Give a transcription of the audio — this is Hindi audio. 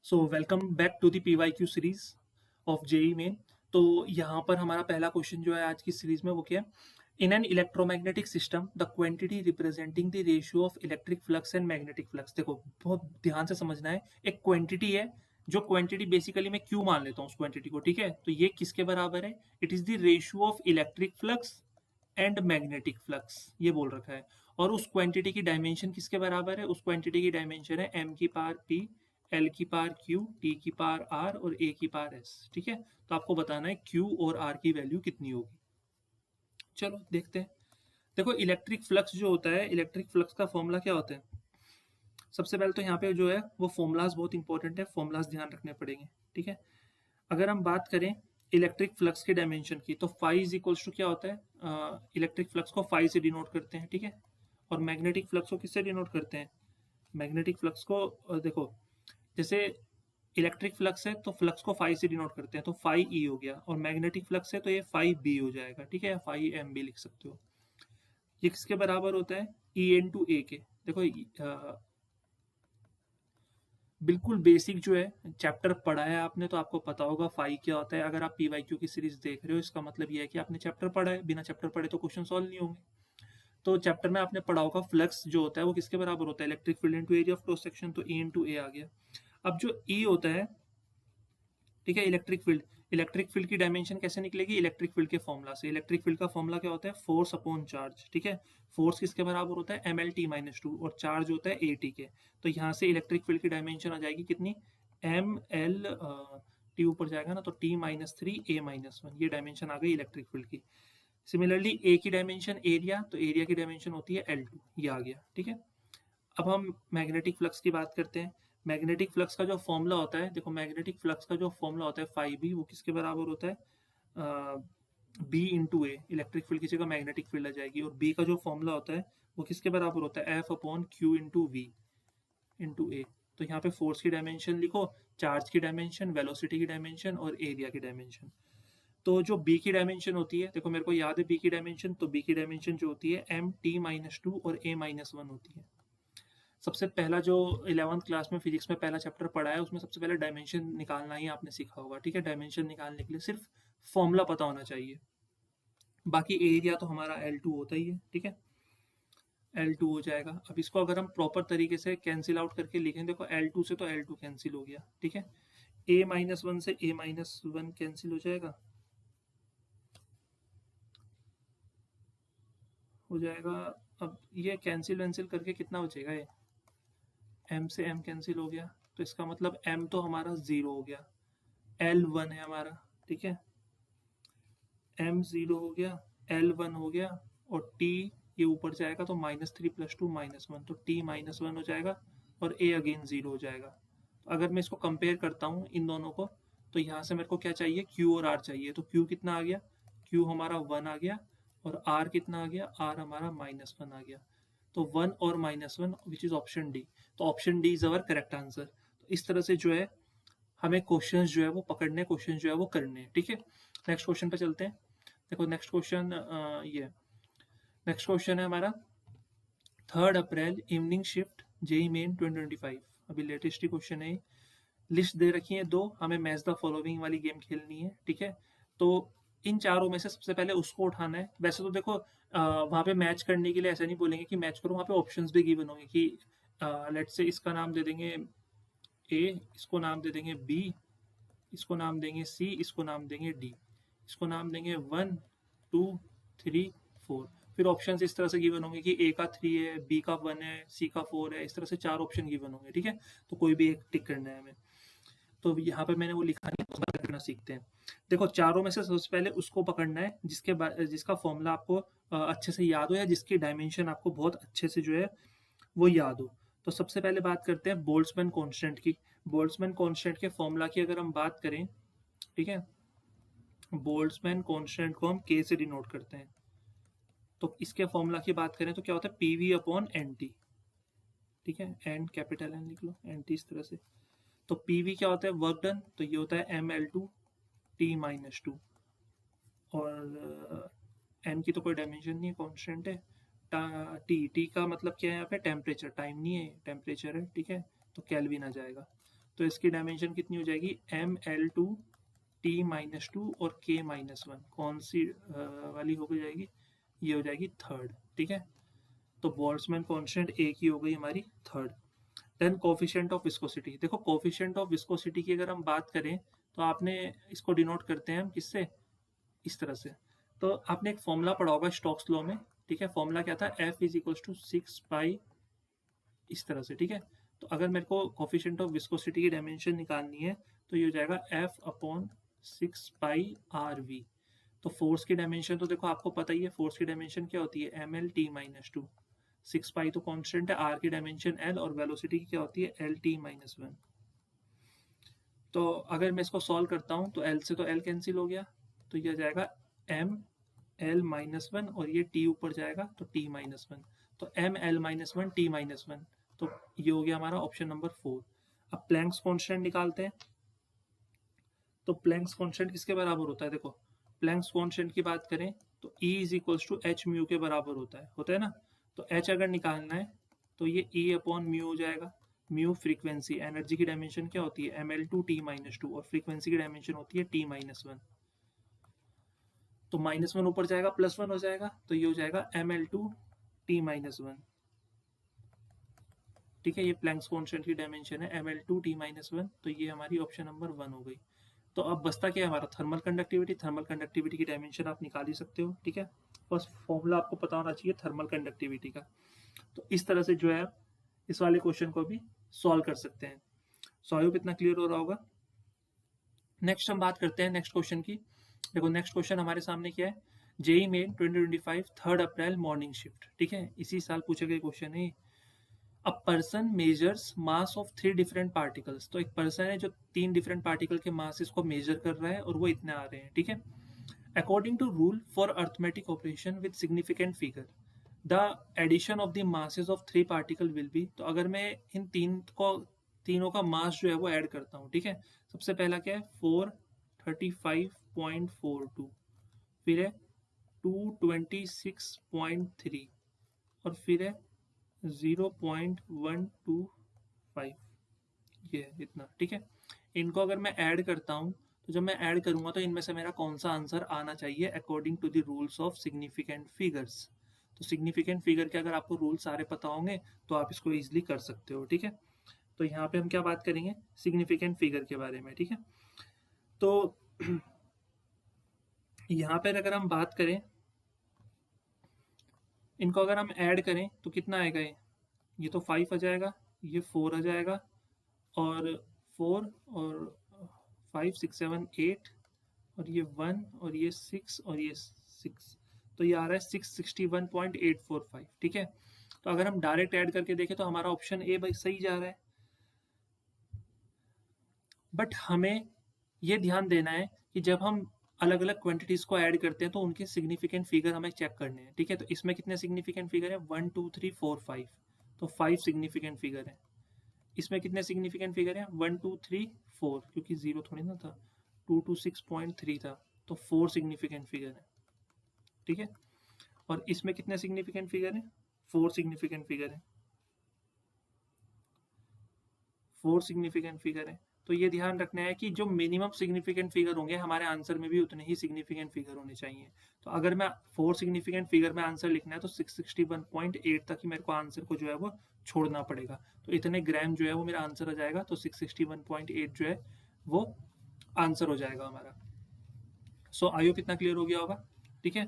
So welcome back to the PYQ series of JEE Main. तो यहाँ पर हमारा पहला क्वेश्चन जो है आज की सीरीज में वो क्या है। In an electromagnetic system the quantity representing the ratio of electric flux and magnetic flux. देखो बहुत ध्यान से समझना है, एक क्वांटिटी है, जो क्वांटिटी बेसिकली मैं क्यू मान लेता हूँ उस क्वांटिटी को, ठीक है। तो ये किसके बराबर है? It is the ratio of electric flux and magnetic flux, ये बोल रखा है। और उस क्वांटिटी की डायमेंशन किसके बराबर है? उस क्वांटिटी की डायमेंशन है m की पावर p, l की पावर q, t की पावर r और a की पावर s, ठीक है। तो आपको बताना है q और r की वैल्यू कितनी होगी। चलो देखते हैं। देखो इलेक्ट्रिक फ्लक्स जो होता है, इलेक्ट्रिक फ्लक्स का फॉर्मूला क्या होता है? सबसे पहले तो यहाँ पे जो है वो फॉर्मूलाज बहुत इंपॉर्टेंट है, फॉर्मूलाज ध्यान रखने पड़ेंगे, ठीक है। अगर हम बात करें इलेक्ट्रिक फ्लक्स के डायमेंशन की, तो फाई इज इक्वल्स टू क्या होता है? इलेक्ट्रिक फ्लक्स को फाई से डिनोट करते हैं, ठीक है। और मैग्नेटिक फ्लक्स को किससे डिनोट करते हैं? मैग्नेटिक फ्लक्स को देखो, जैसे इलेक्ट्रिक फ्लक्स है तो फ्लक्स को फाई से डिनोट करते हैं, तो फाई ई हो गया। और मैग्नेटिक फ्लक्स है तो ये फाई बी हो जाएगा, ठीक है, या फाई एम भी लिख सकते हो। ये किसके बराबर होता है? ई एन टू ए के। देखो बिल्कुल बेसिक जो है चैप्टर पढ़ा है आपने, तो आपको पता होगा फाई क्या होता है। अगर आप PYQ की सीरीज देख रहे हो, इसका मतलब ये है कि आपने चैप्टर पढ़ा है। बिना चैप्टर पढ़े तो क्वेश्चन सॉल्व नहीं होंगे। तो चैप्टर में आपने पढ़ा होगा फ्लक्स जो होता है वो किसके बराबर होता है? Electric field into area of cross section, तो ई इनटू ए आ गया। अब जो ई होता है, ठीक है, इलेक्ट्रिक फील्ड की डायमेंशन कैसे निकलेगी? इलेक्ट्रिक फील्ड के फॉर्मूला से। इलेक्ट्रिक फील्ड का फॉर्मूला क्या होता है? फोर्स अपॉन चार्ज, ठीक है। फोर्स किसके बराबर होता है? ML T-2, और चार्ज होता है AT के। तो यहाँ से इलेक्ट्रिक फील्ड की डायमेंशन आ जाएगी कितनी? ML T ऊपर जाएगा ना, तो T-3 A-1, ये डायमेंशन आ गई इलेक्ट्रिक फील्ड की। सिमिलरली ए की डायमेंशन एरिया, तो एरिया की डायमेंशन होती है L2, ये आ गया, ठीक है। अब हम मैग्नेटिक फ्लक्स की बात करते हैं। मैग्नेटिक फ्लक्स का जो फॉर्मूला होता है, देखो मैग्नेटिक फ्लक्स का जो फॉर्मूला होता है फाई बी, वो किसके बराबर होता है? बी इंटू ए। इलेक्ट्रिक फील्ड की जगह मैग्नेटिक फील्ड आ जाएगी। और बी का जो फॉर्मूला होता है वो किसके बराबर होता है? F upon q into v into A. तो यहाँ पे फोर्स की डायमेंशन लिखो, चार्ज की डायमेंशन, वेलोसिटी की डायमेंशन और एरिया की डायमेंशन। तो जो बी की डायमेंशन होती है, देखो मेरे को याद है बी की डायमेंशन, तो बी की डायमेंशन जो होती है MT-2 और A-1 होती है। सबसे पहला जो 11th क्लास में फिजिक्स में पहला चैप्टर पढ़ा है, उसमें सबसे पहले डायमेंशन निकालना ही आपने सीखा होगा, ठीक है। डायमेंशन निकालने के लिए सिर्फ फॉर्मूला पता होना चाहिए। बाकी एरिया तो हमारा L2 होता ही है, ठीक है। L2 हो जाएगा। अब इसको अगर हम प्रॉपर तरीके से कैंसिल आउट करके लिखें, देखो L2 से तो L2 कैंसिल हो गया, ठीक है। A-1 से A-1 कैंसिल हो जाएगा, हो जाएगा। अब ये कैंसिल वैंसिल करके कितना बचेगा? ये m से m कैंसिल हो गया, तो इसका मतलब m तो हमारा 0 हो गया, L1 है हमारा, ठीक है। M0 हो गया, L1 हो गया, और T ये ऊपर जाएगा तो -3 + 2 -1, तो T-1 हो जाएगा, और A अगेन 0 हो जाएगा। तो अगर मैं इसको कंपेयर करता हूँ इन दोनों को, तो यहाँ से मेरे को क्या चाहिए? Q और R चाहिए। तो Q कितना आ गया? Q हमारा 1 आ गया, और R कितना आ गया? R हमारा -1 आ गया। तो 1 और -1 विच इज़ ऑप्शन डी। तो option D is our correct answer. तो इस तरह से जो है हमें क्वेश्चंस जो है वो पकड़ने, क्वेश्चंस जो है वो करने हैं, ठीक है। नेक्स्ट क्वेश्चन पे चलते हैं। देखो नेक्स्ट क्वेश्चन ये नेक्स्ट क्वेश्चन है हमारा 3 अप्रैल इवनिंग शिफ्ट जेई मेन 2025। अभी लेटेस्ट ही क्वेश्चन है। लिस्ट दे रखी है दो, हमें मैच द फॉलोइंग वाली गेम खेलनी है, ठीक है। तो इन चारों में से सबसे पहले उसको उठाना है। वैसे तो देखो वहाँ पे मैच करने के लिए ऐसा नहीं बोलेंगे कि मैच करो, वहाँ पे ऑप्शंस भी गिवन होंगे कि लेट्स से इसका नाम दे देंगे ए, इसको नाम दे देंगे बी, इसको नाम देंगे सी, इसको नाम देंगे डी, इसको नाम देंगे 1 2 3 4। फिर ऑप्शन इस तरह से गिवन होंगे कि ए का 3 है, बी का 1 है, सी का 4 है, इस तरह से 4 ऑप्शन गिवन होंगे, ठीक है। तो कोई भी एक टिक करना है हमें। तो यहाँ पे मैंने वो लिखा नहीं, उसका करना सीखते हैं। देखो चारों में से सबसे पहले उसको पकड़ना है जिसका फॉर्मूला आपको अच्छे से याद हो, या जिसकी डायमेंशन आपको बहुत अच्छे से जो है वो याद हो। तो सबसे पहले बात करते हैं बोल्ट्जमैन कांस्टेंट की। बोल्ट्जमैन कांस्टेंट के फॉर्मूला की अगर हम बात करें, ठीक है, बोल्ट्जमैन कांस्टेंट को हम के से डिनोट करते हैं। तो इसके फॉर्मूला की बात करें तो क्या होता है? पीवी अपॉन एन टी, ठीक है। एन कैपिटल एन लिख लो, एन टी इस तरह से। तो पीवी क्या होता है? वर्क डन, तो ये होता है ML2 T-2। और एन की तो कोई डायमेंशन नहीं है, कांस्टेंट है। टी टी का मतलब क्या है यहाँ पे? टेम्परेचर, टाइम नहीं है, टेम्परेचर है, ठीक है। तो केल्विन आ जाएगा। तो इसकी डायमेंशन कितनी हो जाएगी, ml2 t-2 और k-1, कौन सी वाली हो जाएगी, ये हो जाएगी थर्ड, ठीक है। तो बोल्ट्जमैन कांस्टेंट एक ही हो गई हमारी third. Then coefficient of viscosity, देखो कोफिशिएंट ऑफ विस्कोसिटी की अगर हम बात करें तो आपने इसको डिनोट करते हैं हम किससे, इस तरह से। तो आपने एक फॉर्मूला पढ़ा होगा स्टोक्स लॉ में, ठीक है। फॉर्मूला क्या था, F इज इक्वल्स टू 6 पाई, इस तरह से, ठीक है। तो अगर मेरे को कोफिशिएंट ऑफ विस्कोसिटी की डायमेंशन निकालनी है तो ये हो जाएगा F अपॉन 6 पाई RV। तो फोर्स की डायमेंशन तो देखो आपको पता ही है, फोर्स की डायमेंशन क्या होती है, ml-t-2। 6 पाई तो कांस्टेंट है, r की डायमेंशन l, और वेलोसिटी की क्या होती है, lt-1। तो अगर मैं इसको सॉल्व करता हूँ तो l से तो l कैंसिल हो गया, तो ये जाएगा m l-1 और ये t ऊपर जाएगा तो t-1, तो m l-1 t-1, तो ये हो गया हमारा ऑप्शन नंबर 4। अब प्लैंक्स कांस्टेंट निकालते हैं। तो प्लैंक्स कांस्टेंट किसके बराबर होता है, देखो प्लैंक्स कांस्टेंट की बात करें तो E is equals to H mu के बराबर होता है ना। तो H अगर निकालना है तो ये E अपॉन म्यू हो जाएगा। म्यू फ्रीक्वेंसी, एनर्जी की डायमेंशन क्या होती है, ml2 t-2, और फ्रीक्वेंसी की डायमेंशन होती है t-1। तो -1 ऊपर जाएगा, +1 हो जाएगा, तो ये हो जाएगा ml2 t-1, ठीक है। ये प्लैंक्स कांस्टेंट की डायमेंशन है ml2 t-1, तो ये हमारी ऑप्शन नंबर 1 हो गई। तो अब बचता क्या है हमारा, थर्मल कंडक्टिविटी। थर्मल कंडक्टिविटी की डायमेंशन आप निकाल ही सकते हो, ठीक है। बस फॉर्मूला आपको पता होना चाहिए थर्मल कंडक्टिविटी का। तो इस तरह से जो है इस वाले क्वेश्चन को भी सॉल्व कर सकते हैं। सो आई होप इतना क्लियर हो रहा होगा। नेक्स्ट हम बात करते हैं नेक्स्ट क्वेश्चन की। देखो नेक्स्ट क्वेश्चन हमारे सामने क्या है, जेई मेन 2025 3 अप्रैल मॉर्निंग शिफ्ट, ठीक है। इसी साल पूछे गए क्वेश्चन है। A person measures mass of 3 different particles, तो एक पर्सन है जो 3 डिफरेंट पार्टिकल के मासेस को मेजर कर रहा है और वो इतने आ रहे हैं, ठीक है। According to rule for arithmetic operation with significant figure the addition of the masses of 3 particle will be. तो अगर मैं इन तीनों का मास जो है वो ऐड करता हूँ, ठीक है। सबसे पहला क्या है, 435.42, फिर है 226.3, और फिर है 0.125, ये है इतना, ठीक है। इनको अगर मैं ऐड करता हूँ तो जब मैं ऐड करूंगा तो इनमें से मेरा कौन सा आंसर आना चाहिए according to the rules of significant figures. तो सिग्निफिकेंट फिगर के अगर आपको रूल सारे पता होंगे तो आप इसको इजीली कर सकते हो, ठीक है। तो यहाँ पे हम क्या बात करेंगे, सिग्निफिकेंट फिगर के बारे में, ठीक है। तो यहाँ पर अगर हम बात करें, इनको अगर हम ऐड करें तो कितना आएगा, ये तो 5 आ जाएगा, ये 4 आ जाएगा, और 4 और 5 6 7 8, और ये 1 और ये 6 और ये 6, तो ये आ रहा है 661.845, ठीक है। तो अगर हम डायरेक्ट ऐड करके देखें तो हमारा ऑप्शन ए भाई सही जा रहा है। बट हमें ये ध्यान देना है कि जब हम अलग अलग क्वांटिटीज को ऐड करते हैं तो उनके सिग्निफिकेंट फिगर हमें चेक करने हैं, ठीक है। तो इसमें कितने सिग्निफिकेंट फिगर है, 1 2 3 4 5, तो 5 सिग्निफिकेंट फिगर है। इसमें कितने सिग्निफिकेंट फिगर है, 1 2 3 4, क्योंकि 0 थोड़ी ना था, 226.3 था, तो 4 सिग्निफिकेंट फिगर है, ठीक है। और इसमें कितने सिग्निफिकेंट फिगर है, 4 सिग्निफिकेंट फिगर है, 4 सिग्निफिकेंट फिगर है। तो ये ध्यान रखना है कि जो मिनिमम सिग्निफिकेंट फिगर होंगे हमारे आंसर में भी उतने ही सिग्निफिकेंट फिगर होने चाहिए। तो अगर मैं 4 सिग्निफिकेंट फिगर में आंसर लिखना है तो 661.8 तक ही मेरे को आंसर को जो है वो छोड़ना पड़ेगा। तो इतने ग्राम जो है वो मेरा आंसर आ जाएगा, तो 661.8 जो है वो आंसर हो जाएगा हमारा। सो आई होप इतना क्लियर हो गया होगा, ठीक है।